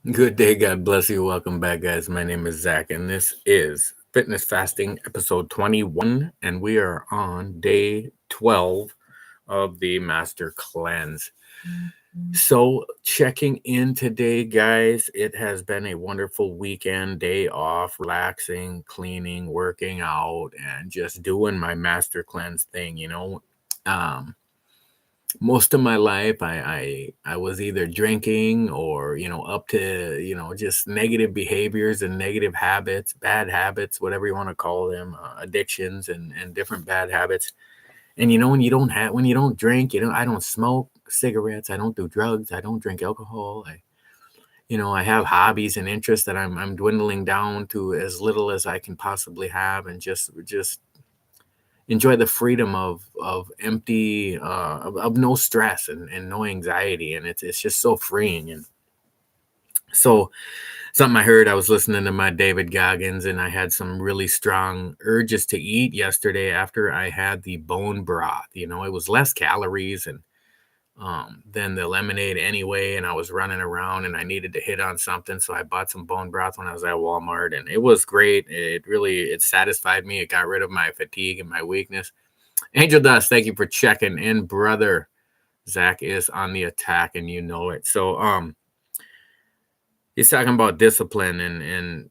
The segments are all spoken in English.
Good day, God bless you. Welcome back, guys. My name is Zach, and this is Fitness Fasting episode 21, and we are on day 12 of the Master Cleanse. So, checking in today, guys, it has been a wonderful weekend, day off, relaxing, cleaning, working out, and just doing my Master Cleanse thing. Um, most of my life I was either drinking or up to just negative behaviors and negative habits, bad habits, whatever you want to call them, addictions and different bad habits. And when you don't drink, I don't smoke cigarettes, I don't do drugs, I don't drink alcohol. I have hobbies and interests that I'm dwindling down to as little as I can possibly have, and just enjoy the freedom of empty of no stress and no anxiety, and it's just so freeing. And so something I heard, I was listening to my David Goggins, and I had some really strong urges to eat yesterday after I had the bone broth. It was less calories and than the lemonade anyway, and I was running around and I needed to hit on something, so I bought some bone broth when I was at Walmart, and it was great. It satisfied me. It got rid of my fatigue and my weakness. Angel Dust, thank you for checking in, brother. Zach is on the attack, and you know it. So, he's talking about discipline, and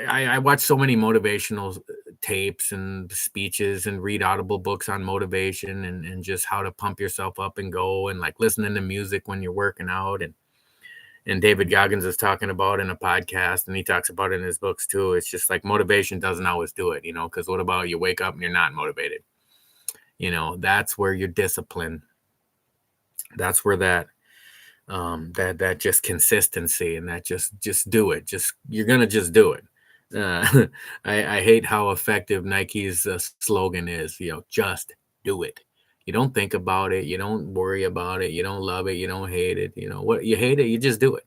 I watch so many motivational tapes and speeches and read audible books on motivation and just how to pump yourself up and go, and like listening to music when you're working out. And David Goggins is talking about in a podcast, and he talks about it in his books too. It's just like motivation doesn't always do it, because what about you wake up and you're not motivated? That's where your discipline, that's where that just consistency, and that just do it, just you're gonna just do it. uh, I hate how effective Nike's slogan is, just do it. You don't think about it, you don't worry about it, you don't love it, you don't hate it. What you hate it, you just do it.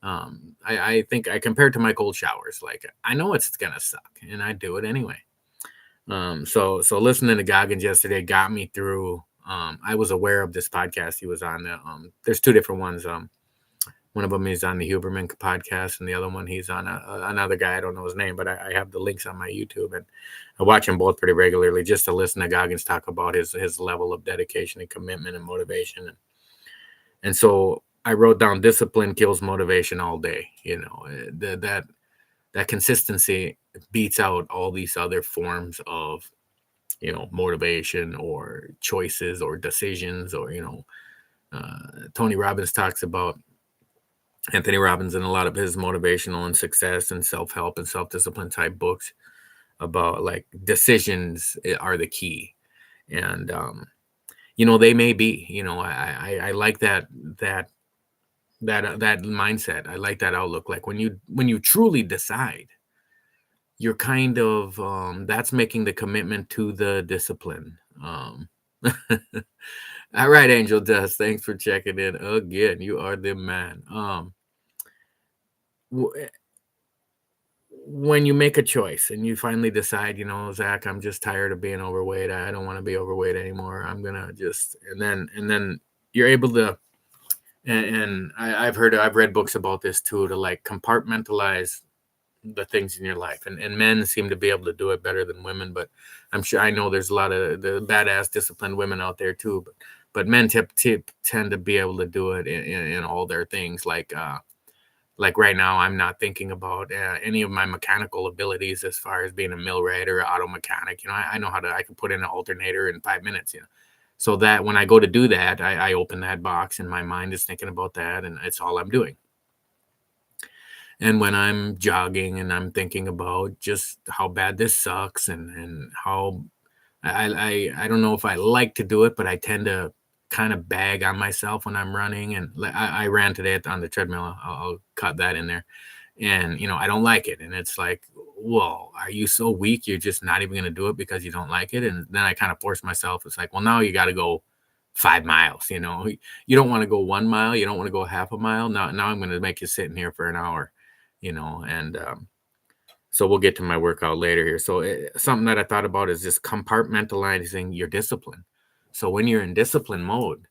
I think I compare it to my cold showers. Like, I know it's gonna suck and I do it anyway. So listening to Goggins yesterday got me through. I was aware of this podcast he was on. There's two different ones. One of them is on the Huberman podcast, and the other one he's on another guy. I don't know his name, but I have the links on my YouTube, and I watch them both pretty regularly just to listen to Goggins talk about his level of dedication and commitment and motivation. And so I wrote down discipline kills motivation all day. That consistency beats out all these other forms of motivation or choices or decisions, or Tony Robbins talks about, Anthony Robbins, in a lot of his motivational and success and self-help and self-discipline type books, about like decisions are the key. And they may be, I like that mindset. I like that outlook. Like when you truly decide, you're kind of that's making the commitment to the discipline. All right, Angel Dust, thanks for checking in again. You are the man. When you make a choice and you finally decide, Zach, I'm just tired of being overweight, I don't want to be overweight anymore, I'm gonna just, and then you're able to, and I've read books about this too, to like compartmentalize the things in your life, and men seem to be able to do it better than women, but I know there's a lot of the badass disciplined women out there too, but men tend to be able to do it in all their things. Like right now, I'm not thinking about any of my mechanical abilities as far as being a millwright or auto mechanic. I know I can put in an alternator in 5 minutes. So that when I go to do that, I open that box and my mind is thinking about that, and it's all I'm doing. And when I'm jogging and I'm thinking about just how bad this sucks, and how I don't know if I like to do it, but I tend to kind of bag on myself when I'm running. And I ran today on the treadmill. I'll cut that in there. And, I don't like it. And it's like, whoa, are you so weak? You're just not even going to do it because you don't like it. And then I kind of force myself. It's like, well, now you got to go 5 miles. You don't want to go 1 mile. You don't want to go half a mile. Now I'm going to make you sit in here for an hour, and, so we'll get to my workout later here. So something that I thought about is just compartmentalizing your discipline. So when you're in discipline mode,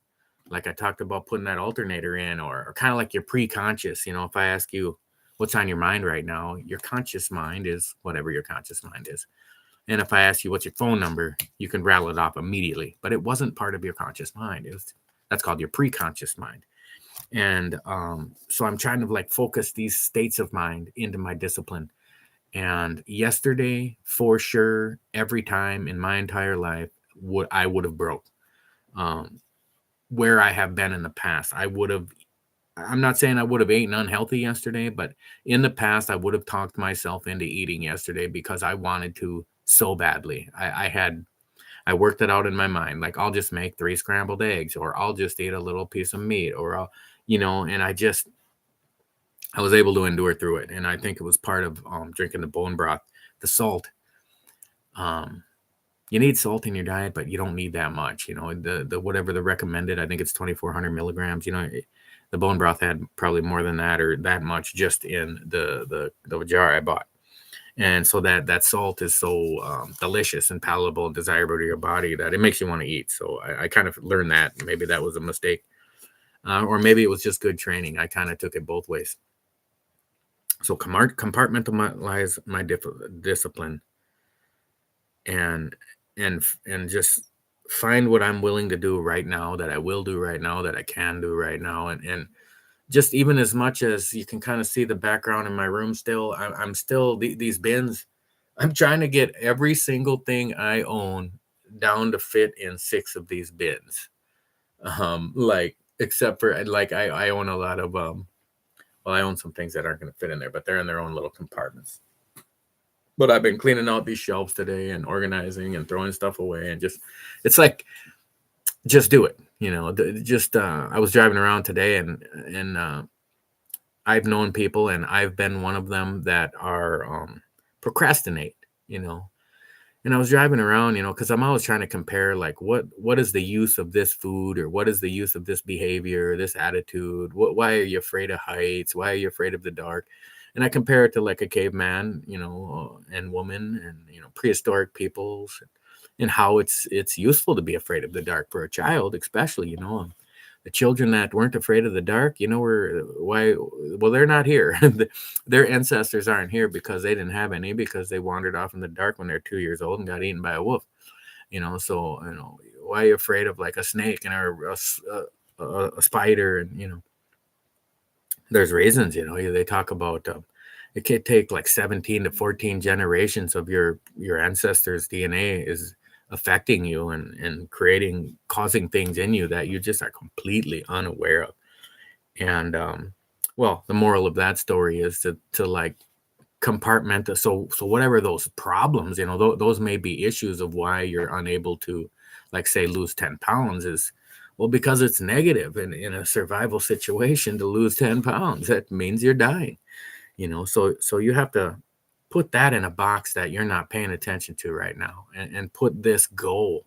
like I talked about putting that alternator in, or kind of like your pre-conscious. If I ask you what's on your mind right now, your conscious mind is whatever your conscious mind is. And if I ask you what's your phone number, you can rattle it off immediately, but it wasn't part of your conscious mind. That's called your pre-conscious mind. And so I'm trying to like focus these states of mind into my discipline. And yesterday, for sure, every time in my entire life, I would have broke. Where I have been in the past, I'm not saying I would have eaten unhealthy yesterday, but in the past, I would have talked myself into eating yesterday because I wanted to so badly. I worked it out in my mind. Like, I'll just make 3 scrambled eggs, or I'll just eat a little piece of meat, or and I was able to endure through it. And I think it was part of drinking the bone broth, the salt. You need salt in your diet, but you don't need that much. The whatever the recommended, I think it's 2,400 milligrams. The bone broth had probably more than that, or that much, just in the jar I bought. And so that salt is so delicious and palatable and desirable to your body that it makes you want to eat. So I kind of learned that. Maybe that was a mistake, or maybe it was just good training. I kind of took it both ways. So compartmentalize my discipline, and just find what I'm willing to do right now, that I will do right now, that I can do right now. And just even as much as you can kind of see the background in my room still, I'm still these bins. I'm trying to get every single thing I own down to fit in 6 of these bins. Like, except for like I own a lot of I own some things that aren't going to fit in there, but they're in their own little compartments. But I've been cleaning out these shelves today and organizing and throwing stuff away, and it's like, just do it. I was driving around today, and I've known people, and I've been one of them, that are procrastinate. And I was driving around, because I'm always trying to compare, like, what is the use of this food, or what is the use of this behavior, this attitude? Why are you afraid of heights? Why are you afraid of the dark? And I compare it to like a caveman, and woman, and prehistoric peoples, and how it's useful to be afraid of the dark for a child, especially. The children that weren't afraid of the dark, well, they're not here. Their ancestors aren't here because they didn't have any, because they wandered off in the dark when they're 2 years old and got eaten by a wolf. So why are you afraid of like a snake and a spider? And there's reasons. They talk about it could take like 17 to 14 generations of your ancestors' DNA is affecting you and causing things in you that you just are completely unaware of. And well, the moral of that story is to like compartment. So whatever those problems, those may be issues of why you're unable to, like, say, lose 10 pounds is, well, because it's negative. And in a survival situation, to lose 10 pounds, that means you're dying. So you have to put that in a box that you're not paying attention to right now, and put this goal,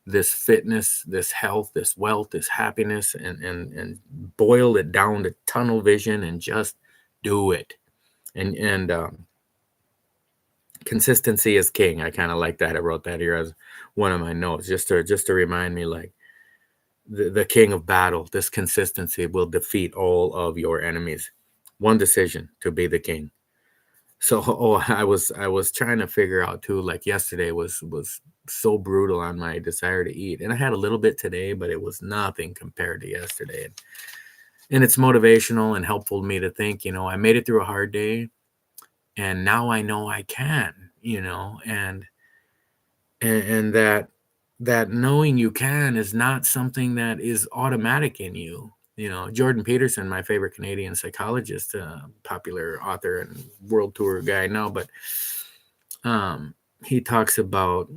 this fitness, this health, this wealth, this happiness, and boil it down to tunnel vision, and just do it. And consistency is king. I kind of like that. I wrote that here as one of my notes, just to remind me, like, the king of battle, this consistency will defeat all of your enemies. One decision to be the king. So, I was trying to figure out too, like, yesterday was so brutal on my desire to eat. And I had a little bit today, but it was nothing compared to yesterday. And it's motivational and helpful to me to think, I made it through a hard day, and now I know I can, and that knowing you can is not something that is automatic in you. Jordan Peterson, my favorite Canadian psychologist, popular author and world tour guy now, but he talks about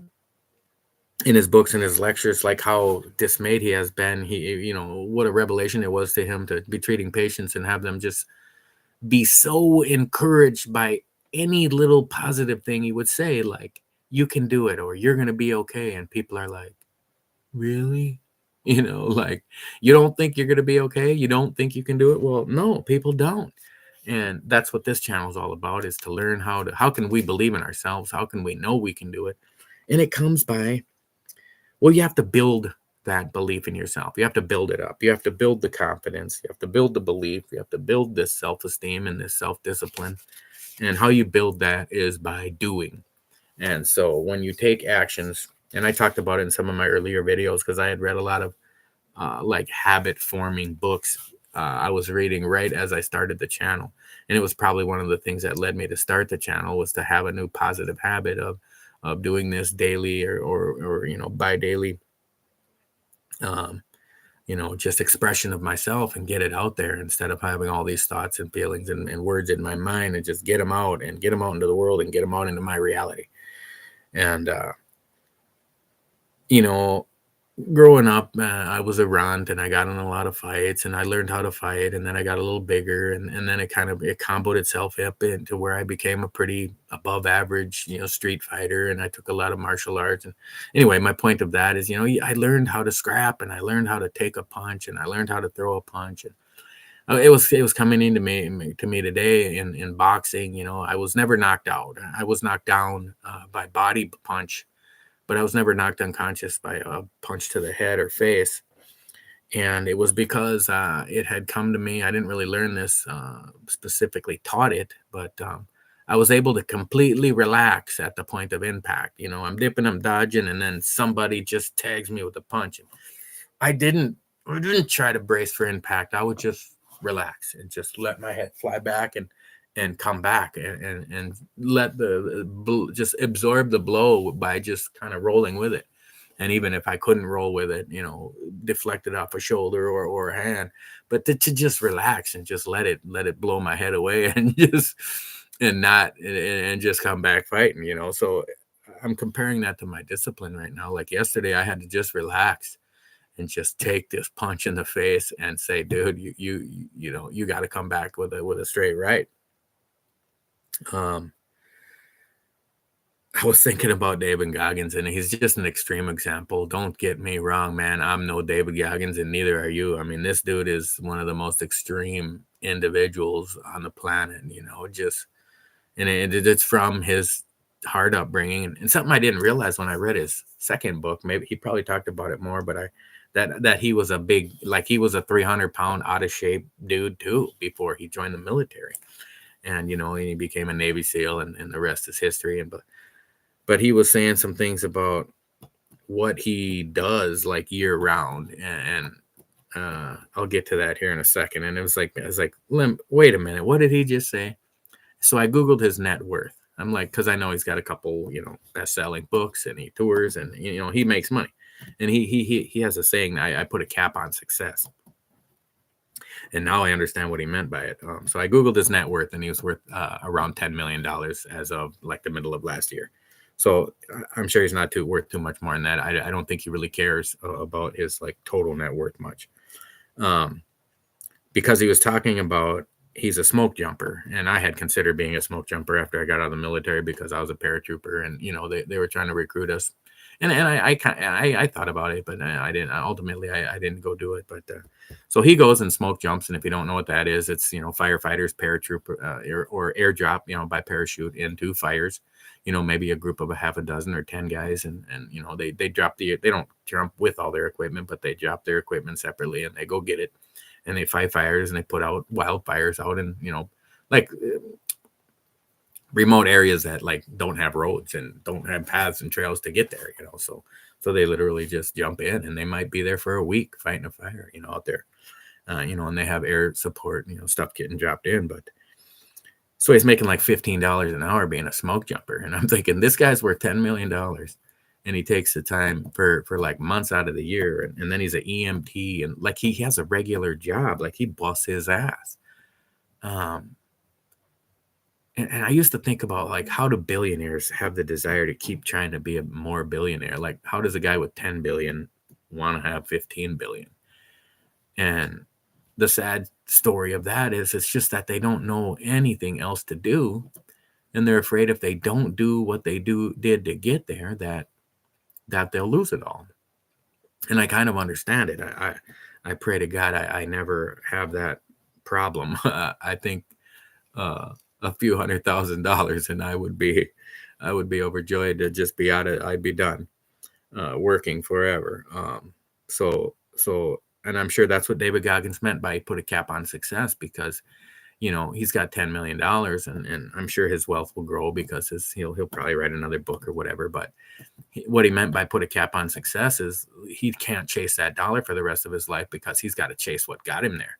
in his books and his lectures, like, how dismayed he has been. What a revelation it was to him to be treating patients and have them just be so encouraged by any little positive thing he would say, like, you can do it, or you're going to be okay. And people are like, really? Like, you don't think you're going to be okay? You don't think you can do it? Well, no, people don't. And that's what this channel is all about, is to learn how can we believe in ourselves? How can we know we can do it? And it comes by, well, you have to build that belief in yourself. You have to build it up. You have to build the confidence. You have to build the belief. You have to build this self-esteem and this self-discipline. And how you build that is by doing. And so when you take actions, and I talked about it in some of my earlier videos because I had read a lot of like habit forming books. I was reading right as I started the channel, and it was probably one of the things that led me to start the channel was to have a new positive habit of doing this daily or bi-daily, um, just expression of myself and get it out there instead of having all these thoughts and feelings and words in my mind, and just get them out and get them out into the world and get them out into my reality. And you know, growing up, I was a runt and I got in a lot of fights and I learned how to fight. And then I got a little bigger, and then it comboed itself up into where I became a pretty above average, street fighter. And I took a lot of martial arts. And anyway, my point of that is, I learned how to scrap, and I learned how to take a punch, and I learned how to throw a punch. And it was coming into me today in boxing. I was never knocked out. I was knocked down by body punch, but I was never knocked unconscious by a punch to the head or face. And it was because it had come to me. I didn't really learn this, specifically taught it, but I was able to completely relax at the point of impact. I'm dipping, I'm dodging, and then somebody just tags me with a punch. And I didn't try to brace for impact. I would just relax and just let my head fly back and come back and let just absorb the blow by just kind of rolling with it. And even if I couldn't roll with it, deflect it off a shoulder or a hand, but to just relax and just let it blow my head away and just come back fighting. So I'm comparing that to my discipline right now. Like yesterday, I had to just relax and just take this punch in the face and say, dude, you got to come back with a straight right. I was thinking about David Goggins, and he's just an extreme example. Don't get me wrong, man. I'm no David Goggins, and neither are you. I mean, this dude is one of the most extreme individuals on the planet, and it's from his hard upbringing and something I didn't realize when I read his second book. Maybe he probably talked about it more, but that he was he was a 300-pound out of shape dude too before he joined the military. And he became a Navy SEAL, and the rest is history. But he was saying some things about what he does like year round, and I'll get to that here in a second. And I was like, wait a minute, what did he just say? So I Googled his net worth. I'm like, because I know he's got a couple, best-selling books, and he tours, and he makes money, and he has a saying, I put a cap on success. And now I understand what he meant by it. So I Googled his net worth, and he was worth around $10 million as of like the middle of last year. So I'm sure he's not worth too much more than that. I don't think he really cares about his like total net worth much. Because he was talking about he's a smoke jumper, and I had considered being a smoke jumper after I got out of the military because I was a paratrooper, and they were trying to recruit us. And I thought about it, but I didn't. Ultimately, I didn't go do it. But so he goes and smoke jumps, and if you don't know what that is, it's firefighters, paratrooper, or airdrop, by parachute into fires. Maybe a group of a half a dozen or 10 guys, and they drop they don't jump with all their equipment, but they drop their equipment separately and they go get it, and they fight fires, and they put out wildfires out in like remote areas that like don't have roads and don't have paths and trails to get there, so they literally just jump in, and they might be there for a week fighting a fire, out there, and they have air support, stuff getting dropped in. But so he's making like $15 an hour being a smoke jumper, and I'm thinking this guy's worth $10 million, and he takes the time for like months out of the year, and then he's an EMT, and like he has a regular job, like he busts his ass. And I used to think about like, how do billionaires have the desire to keep trying to be a more billionaire? Like, how does a guy with 10 billion want to have 15 billion? And the sad story of that is it's just that they don't know anything else to do. And they're afraid if they don't do what they did to get there, that they'll lose it all. And I kind of understand it. I pray to God I never have that problem. I think a few $100,000 and I would be overjoyed to just be I'd be done working forever. So, and I'm sure that's what David Goggins meant by put a cap on success, because he's got $10 million, and I'm sure his wealth will grow because he'll probably write another book or whatever. But what he meant by put a cap on success is he can't chase that dollar for the rest of his life, because he's got to chase what got him there.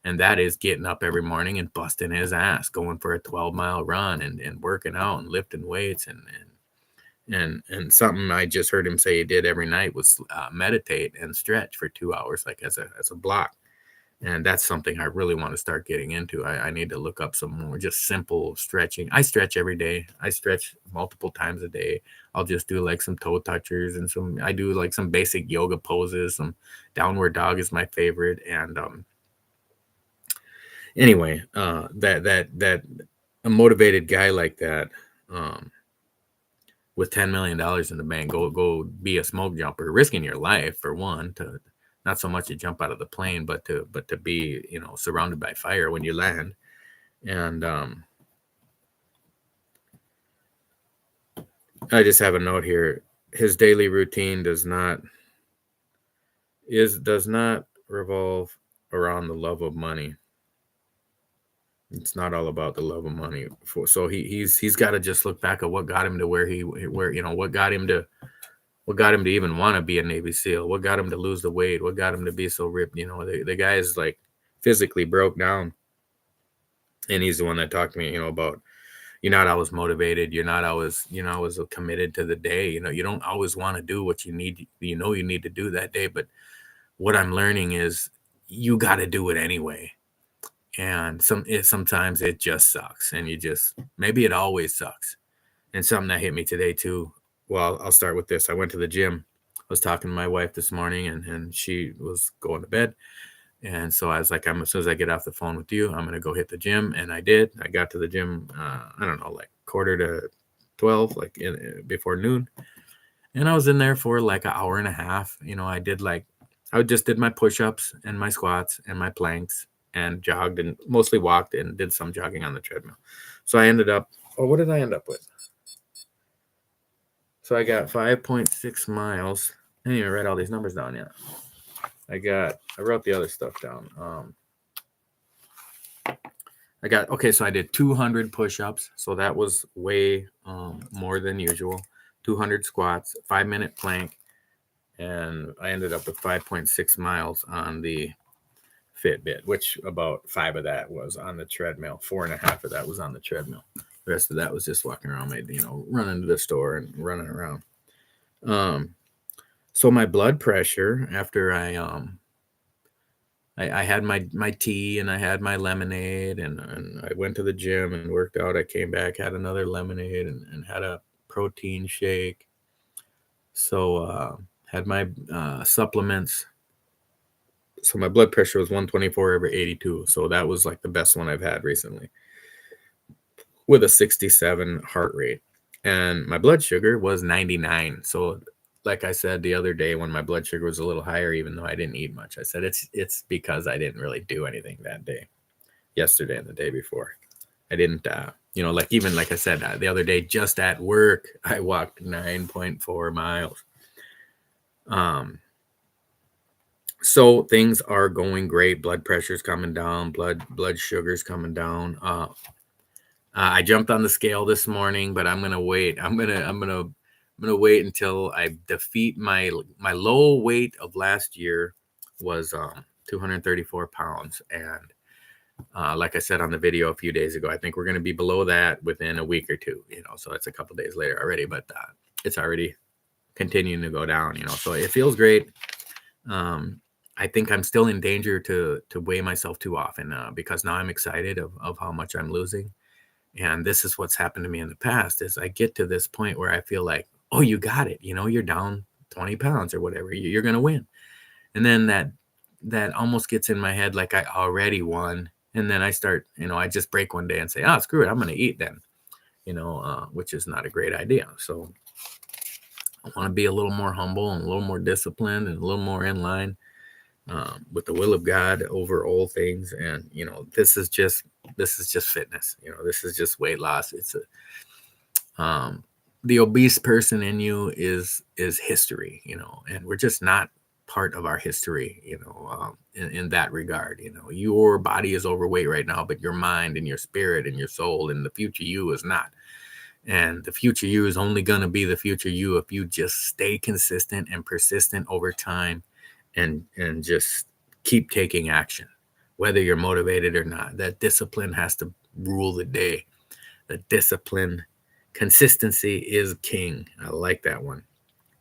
And that is getting up every morning and busting his ass, going for a 12-mile run and working out and lifting weights. And something I just heard him say he did every night was meditate and stretch for 2 hours, like as a block. And that's something I really want to start getting into. I need to look up some more just simple stretching. I stretch every day. I stretch multiple times a day. I'll just do like some toe touchers and I do like some basic yoga poses. Some downward dog is my favorite. And anyway, that a motivated guy like that, with $10 million in the bank, go be a smoke jumper, risking your life for one, to not so much to jump out of the plane, but to be, surrounded by fire when you land. And I just have a note here. His daily routine does not revolve around the love of money. It's not all about the love of money. So he's got to just look back at what got him to where what got him to even want to be a Navy SEAL, what got him to lose the weight, what got him to be so ripped. The guy is like physically broke down, and he's the one that talked to me, about you're not always motivated, you're not always committed to the day. You don't always want to do what you need to do that day. But what I'm learning is you got to do it anyway. And sometimes it just sucks, and maybe it always sucks. And something that hit me today too. Well, I'll start with this. I went to the gym. I was talking to my wife this morning, and she was going to bed. And so I was like, as soon as I get off the phone with you, I'm going to go hit the gym. And I did. I got to the gym, I don't know, like 11:45, like before noon. And I was in there for like an hour and a half. I just did my push-ups and my squats and my planks and jogged and mostly walked and did some jogging on the treadmill. So I ended up, what did I end up with? So I got 5.6 miles. I didn't even write all these numbers down yet. I wrote the other stuff down. So I did 200 push-ups. So that was way more than usual. 200 squats, 5-minute plank. And I ended up with 5.6 miles on the Fitbit, which about 5 of that was on the treadmill. 4.5 of that was on the treadmill. The rest of that was just walking around, running to the store and running around. So my blood pressure, after I had my tea and I had my lemonade and I went to the gym and worked out. I came back, had another lemonade and had a protein shake. So had my supplements. So my blood pressure was 124/82. So that was like the best one I've had recently, with a 67 heart rate. And my blood sugar was 99. So like I said the other day, when my blood sugar was a little higher, even though I didn't eat much, I said it's because I didn't really do anything that day, yesterday and the day before. I didn't, like I said, the other day, just at work, I walked 9.4 miles. So things are going great. Blood pressure's coming down. Blood sugar's coming down. I jumped on the scale this morning, but I'm gonna wait. I'm gonna wait until I defeat my low weight of last year was 234 pounds, and like I said on the video a few days ago, I think we're gonna be below that within a week or two. So it's a couple days later already, but it's already continuing to go down. So it feels great. I think I'm still in danger to weigh myself too often because now I'm excited of how much I'm losing. And this is what's happened to me in the past, is I get to this point where I feel like, oh, you got it. You're down 20 pounds or whatever. You're going to win. And then that almost gets in my head like I already won. And then I start, I just break one day and say, screw it, I'm going to eat then, which is not a great idea. So I want to be a little more humble and a little more disciplined and a little more in line with the will of God over all things. And, this is just fitness. This is just weight loss. It's the obese person in you is history, and we're just not part of our history, in that regard. Your body is overweight right now, but your mind and your spirit and your soul and the future you is not. And the future you is only going to be the future you if you just stay consistent and persistent over time, and just keep taking action, whether you're motivated or not. That discipline has to rule the day. The discipline, consistency is king. I like that one.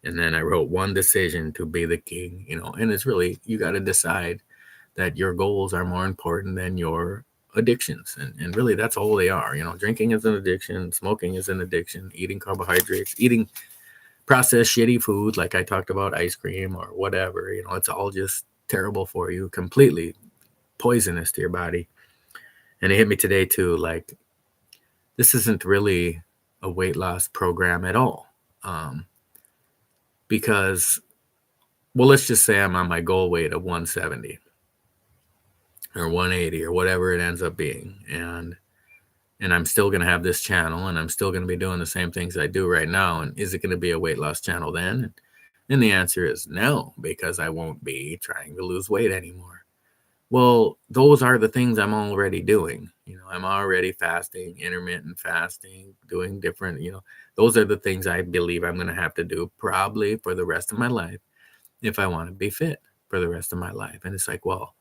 And then I wrote one decision to be the king, and it's really, you got to decide that your goals are more important than your addictions. And really, that's all they are. Drinking is an addiction, smoking is an addiction, eating carbohydrates, eating processed shitty food, like I talked about, ice cream or whatever, it's all just terrible for you, completely poisonous to your body. And it hit me today too, like, this isn't really a weight loss program at all. Because, well, let's just say I'm on my goal weight of 170 or 180 or whatever it ends up being. And I'm still going to have this channel, and I'm still going to be doing the same things I do right now. And is it going to be a weight loss channel then? And the answer is no, because I won't be trying to lose weight anymore. Well, those are the things I'm already doing. I'm already fasting, intermittent fasting, doing different, those are the things I believe I'm going to have to do probably for the rest of my life if I want to be fit for the rest of my life. And it's like, well,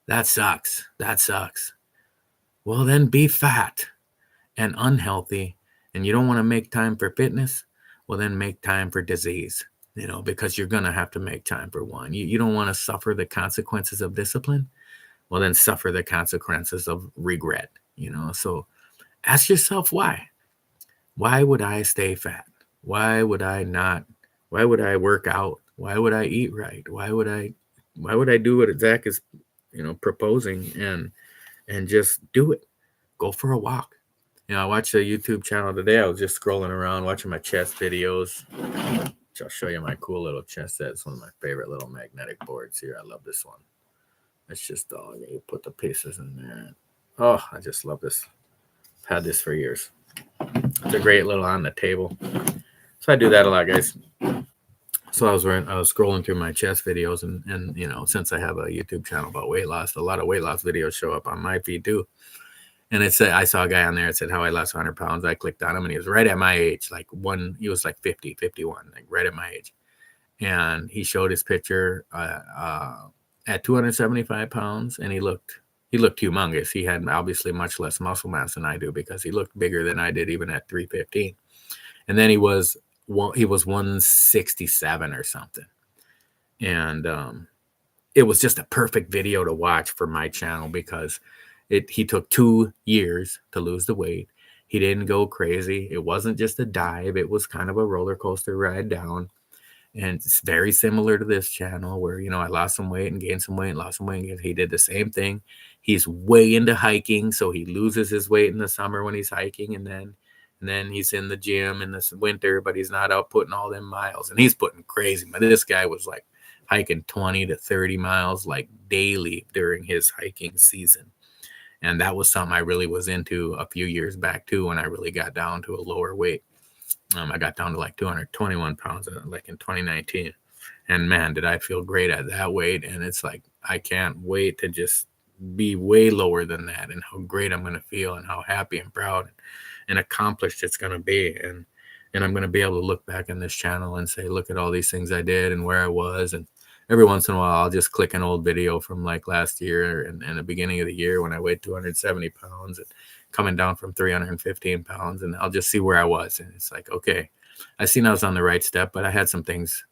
that sucks. That sucks. Well, then be fat and unhealthy, and you don't want to make time for fitness. Well, then make time for disease, because you're going to have to make time for one. You don't want to suffer the consequences of discipline. Well, then suffer the consequences of regret, So ask yourself why. Why would I stay fat? Why would I not? Why would I work out? Why would I eat right? Why would I do what Zach is, proposing, and just do it? Go for a walk. I watched a YouTube channel today. I was just scrolling around watching my chest videos. I'll show you my cool little chest set. It's one of my favorite little magnetic boards here. I love this one. It's just, you put the pieces in there. Oh, I just love this. I've had this for years. It's a great little on the table. So I do that a lot, guys. So I was scrolling through my chest videos, and since I have a YouTube channel about weight loss, a lot of weight loss videos show up on my feed too. And it said, I saw a guy on there that said how I lost 100 pounds. I clicked on him, and he was right at my age, he was like 50, 51, like right at my age. And he showed his picture at 275 pounds, and he looked humongous. He had obviously much less muscle mass than I do, because he looked bigger than I did even at 315. And then he was 167 or something. And it was just a perfect video to watch for my channel, because he took 2 years to lose the weight. He didn't go crazy. It wasn't just a dive. It was kind of a roller coaster ride down. And it's very similar to this channel where, I lost some weight and gained some weight, and lost some weight and gained. He did the same thing. He's way into hiking, so he loses his weight in the summer when he's hiking, and then he's in the gym in this winter, but he's not out putting all them miles. And he's putting crazy. But this guy was like hiking 20 to 30 miles like daily during his hiking season. And that was something I really was into a few years back too, when I really got down to a lower weight. I got down to like 221 pounds like in 2019. And man, did I feel great at that weight. And it's like, I can't wait to just be way lower than that, and how great I'm going to feel, and how happy and proud and accomplished it's going to be. And I'm going to be able to look back on this channel and say, look at all these things I did and where I was. And every once in a while, I'll just click an old video from like last year and the beginning of the year when I weighed 270 pounds and coming down from 315 pounds. And I'll just see where I was. And it's like, okay, I seen I was on the right step, but I had some things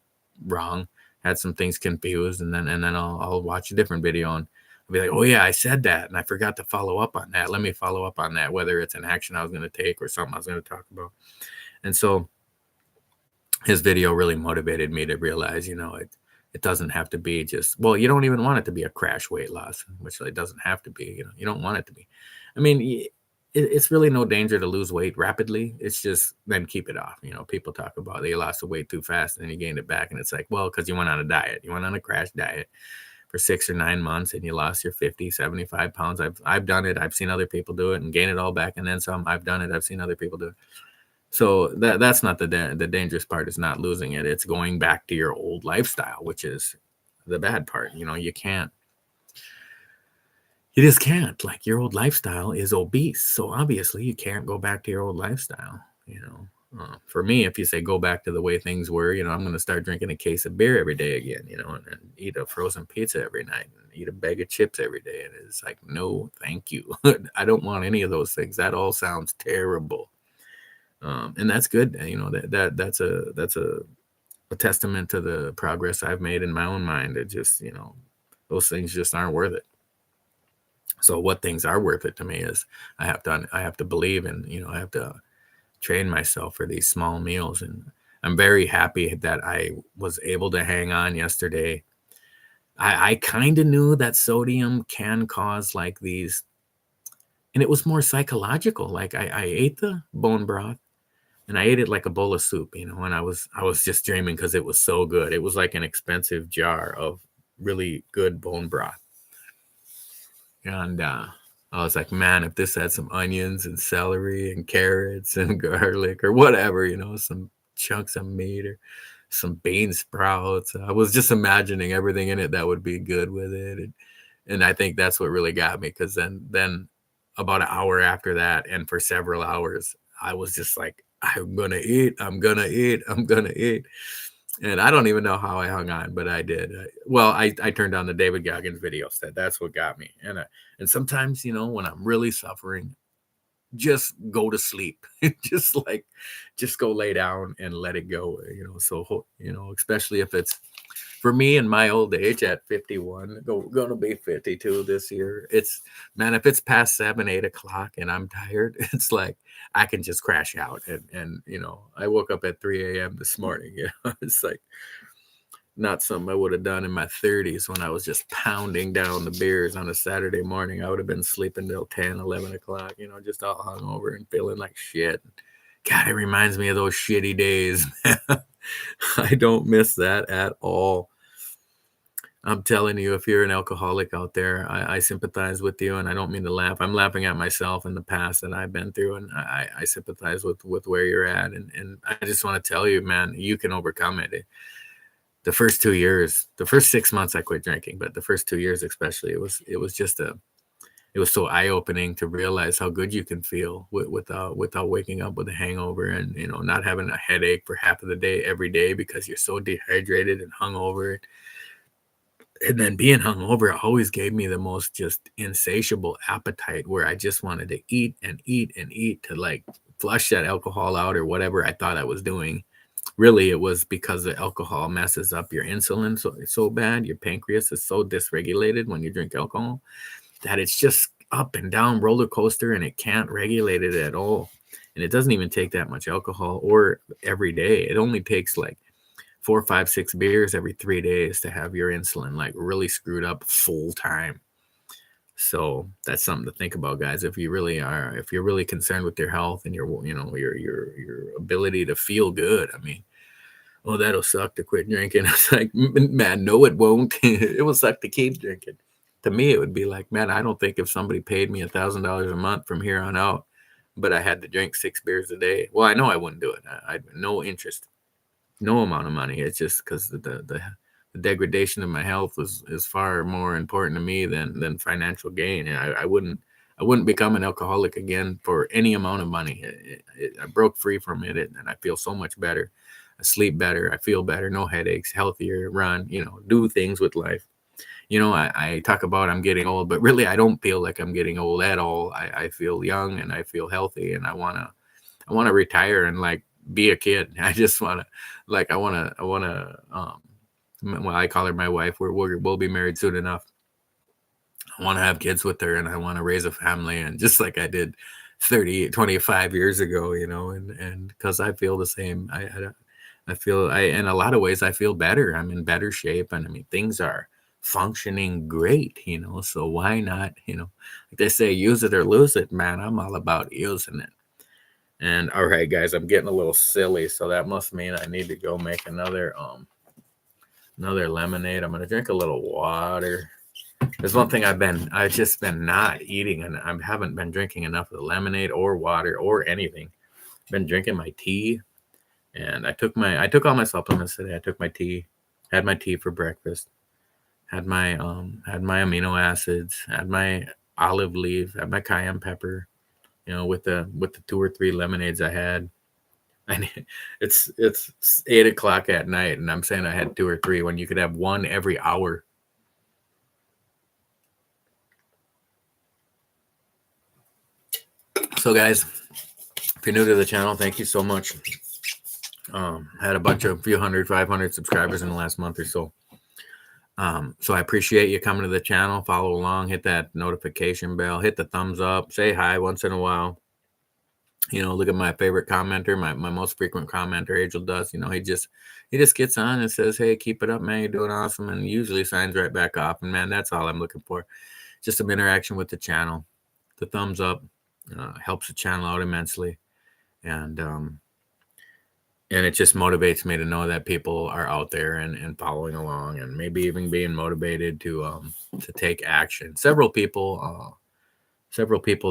wrong, had some things confused. And then I'll watch a different video, and I'll be like, oh yeah, I said that, and I forgot to follow up on that. Let me follow up on that, whether it's an action I was going to take or something I was going to talk about. And so his video really motivated me to realize, it doesn't have to be just, well, you don't even want it to be a crash weight loss, which it doesn't have to be. You don't want it to be. I mean, it's really no danger to lose weight rapidly. It's just then keep it off. People talk about they lost the weight too fast and then you gained it back. And it's like, well, because you went on a diet. You went on a crash diet for 6 or 9 months and you lost your 50, 75 pounds. I've done it. I've seen other people do it and gain it all back and then some. I've done it. I've seen other people do it. So that's not the dangerous part, is not losing it. It's going back to your old lifestyle, which is the bad part. You just can't. Like, your old lifestyle is obese, so obviously you can't go back to your old lifestyle. For me, if you say go back to the way things were, I'm going to start drinking a case of beer every day again, and eat a frozen pizza every night and eat a bag of chips every day. And it's like, no, thank you. I don't want any of those things. That all sounds terrible. And that's good. That's a testament to the progress I've made in my own mind. It just, those things just aren't worth it. So what things are worth it to me is I have to believe in, I have to train myself for these small meals. And I'm very happy that I was able to hang on yesterday. I kind of knew that sodium can cause like these, and it was more psychological. Like I ate the bone broth and I ate it like a bowl of soup, and I was just dreaming because it was so good. It was like an expensive jar of really good bone broth. And I was like, man, if this had some onions and celery and carrots and garlic or whatever, some chunks of meat or some bean sprouts. I was just imagining everything in it that would be good with it. And I think that's what really got me, because then about an hour after that, and for several hours, I was just like, I'm going to eat. And I don't even know how I hung on, but I did. I turned on the David Goggins video set. That's what got me. And sometimes, when I'm really suffering, just go to sleep. just go lay down and let it go. So, especially if it's, for me in my old age at 51, going to be 52 this year. If it's past 7, 8 o'clock and I'm tired, it's like I can just crash out. And I woke up at 3 a.m. this morning. It's like not something I would have done in my 30s when I was just pounding down the beers on a Saturday morning. I would have been sleeping till 10, 11 o'clock, just all hungover and feeling like shit. God, it reminds me of those shitty days. I don't miss that at all. I'm telling you, if you're an alcoholic out there, I sympathize with you, and I don't mean to laugh. I'm laughing at myself in the past that I've been through, and I sympathize with where you're at. And I just want to tell you, man, you can overcome it. The first 2 years, the first 6 months I quit drinking, but the first 2 years especially, it was so eye-opening to realize how good you can feel without waking up with a hangover, and not having a headache for half of the day every day because you're so dehydrated and hungover. And then being hungover always gave me the most just insatiable appetite, where I just wanted to eat and eat and eat to like flush that alcohol out or whatever I thought I was doing. Really, it was because the alcohol messes up your insulin so bad. Your pancreas is so dysregulated when you drink alcohol that it's just up and down roller coaster, and it can't regulate it at all. And it doesn't even take that much alcohol or every day. It only takes like 4, 5, 6 beers every 3 days to have your insulin like really screwed up full time. So that's something to think about, guys. If you're really concerned with your health and your ability to feel good, I mean, oh, that'll suck to quit drinking. It's like, man, no, it won't. It will suck to keep drinking. To me, it would be like, man, I don't think if somebody paid me $1,000 a month from here on out, but I had to drink 6 beers a day, well, I know I wouldn't do it. I'd no interest. No amount of money. It's just because the degradation of my health is far more important to me than financial gain. And I wouldn't become an alcoholic again for any amount of money. I broke free from it, and I feel so much better. I sleep better. I feel better. No headaches. Healthier. Run. Do things with life. I talk about I'm getting old, but really I don't feel like I'm getting old at all. I feel young and I feel healthy, and I wanna retire and like be a kid. I just wanna well, I call her my wife. We'll be married soon enough. I want to have kids with her, and I want to raise a family, and just like I did 25 years ago, and because I feel the same. I feel in a lot of ways I feel better. I'm in better shape, and I mean things are functioning great, so why not, like they say, use it or lose it, man. I'm all about using it. And all right, guys, I'm getting a little silly, so that must mean I need to go make another lemonade. I'm gonna drink a little water. There's one thing I've just been not eating, and I haven't been drinking enough of the lemonade or water or anything. I've been drinking my tea, and I took all my supplements today. I took my tea, had my tea for breakfast. had my amino acids, had my olive leaf, had my cayenne pepper, with the 2 or 3 lemonades I had. And it's 8 o'clock at night, and I'm saying I had 2 or 3 when you could have one every hour. So guys, if you're new to the channel, thank you so much. Had a few hundred, 500 subscribers in the last month or so. So I appreciate you coming to the channel. Follow along, hit that notification bell, hit the thumbs up, say hi once in a while. Look at my favorite commenter, my most frequent commenter, Angel Dust. He just gets on and says, "Hey, keep it up, man. You're doing awesome," and usually signs right back off. And man, that's all I'm looking for. Just some interaction with the channel. The thumbs up helps the channel out immensely, and it just motivates me to know that people are out there and following along, and maybe even being motivated to take action. Several people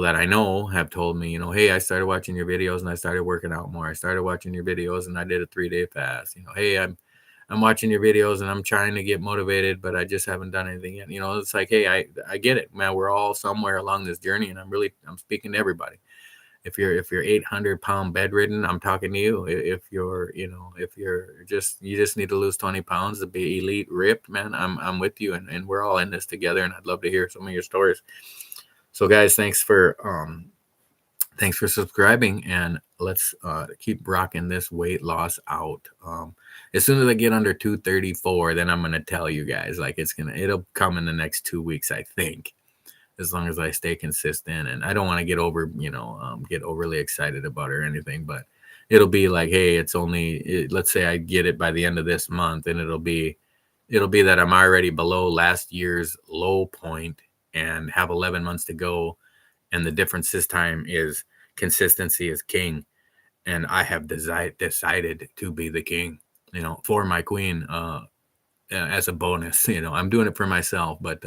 that I know have told me, hey, I started watching your videos and I started working out more. I started watching your videos and I did a 3-day fast. Hey, I'm watching your videos and I'm trying to get motivated, but I just haven't done anything yet. It's like, hey, I get it, man. We're all somewhere along this journey, and I'm speaking to everybody. If you're 800-pound bedridden, I'm talking to you. If you're you just need to lose 20 pounds to be elite ripped, man, I'm with you, and we're all in this together. And I'd love to hear some of your stories. So guys, thanks for subscribing, and let's keep rocking this weight loss out. As soon as I get under 234, then I'm gonna tell you guys, like, it'll come in the next 2 weeks, I think, as long as I stay consistent. And I don't want to get overly excited about it or anything, but it'll be like, hey, let's say I get it by the end of this month, and it'll be that I'm already below last year's low point and have 11 months to go. And the difference this time is consistency is king. And I have decided to be the king, for my queen, as a bonus. I'm doing it for myself, but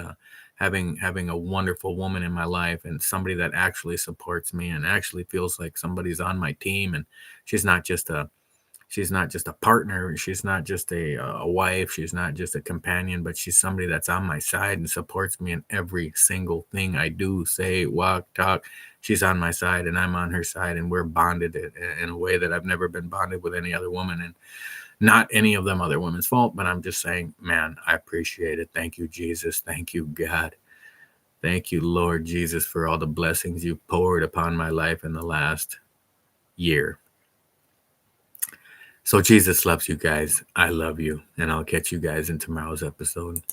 having a wonderful woman in my life, and somebody that actually supports me and actually feels like somebody's on my team. And she's not just a partner. She's not just a wife. She's not just a companion, but she's somebody that's on my side and supports me in every single thing I do, say, walk, talk. She's on my side and I'm on her side, and we're bonded in a way that I've never been bonded with any other woman. And not any of them other women's fault, but I'm just saying, man, I appreciate it. Thank you, Jesus. Thank you, God. Thank you, Lord Jesus, for all the blessings you've poured upon my life in the last year. So Jesus loves you guys. I love you. And I'll catch you guys in tomorrow's episode.